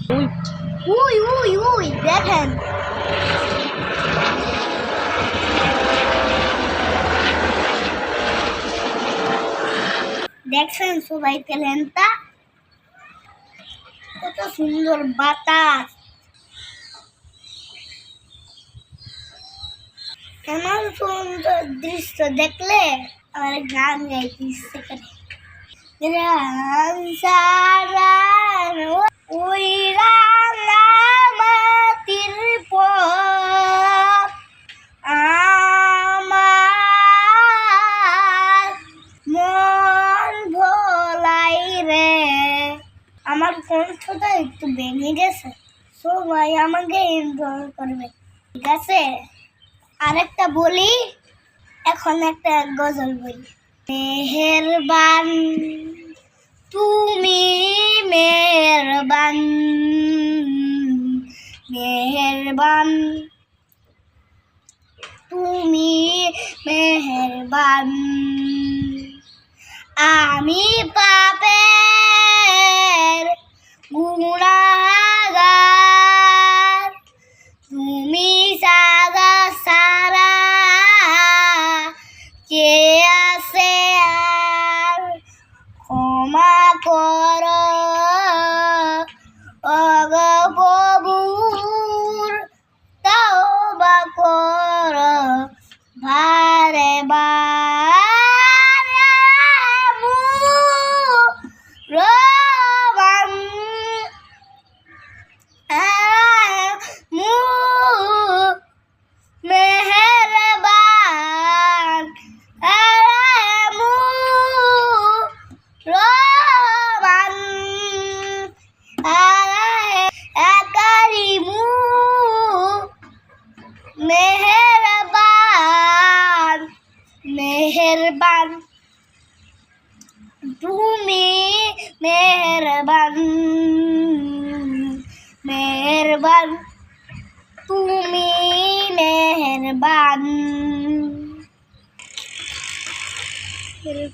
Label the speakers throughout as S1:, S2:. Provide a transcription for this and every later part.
S1: We we we দেখেন দেখছেন সবাই প্লেনটা কত সুন্দর বাতাস। এমন সুন্দর দৃশ্য দেখলে আমার গান গাইতে ইচ্ছে করে। গ্রাম সারা ওই রাঙামাটির পথ আমার মন ভোলাই রে। আমার কণ্ঠটা একটু ভেঙে গেছে, সবাই আমাকে এনজয় করবে, ঠিক আছে? আরেকটা বলি, এখন একটা গজল বলি। মেহেরবান তুমি মেহেরবান, মেহেরবান তুমি মেহেরবান, আমি পাপের গুনাহগার, তুমি সাদা সারা কে আছে আর, ক্ষমা কর ওগো প্রভুর তওবা কর বারে বারে রহমান মেহেরবান রহমান কারিমু মেহেরবান, মেহেরবান তুমি মেহেরবান, মেহেরবান তুমি মেহেরবান।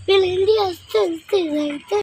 S1: প্লেন দিয়ে আস্তে আস্তে যাইতে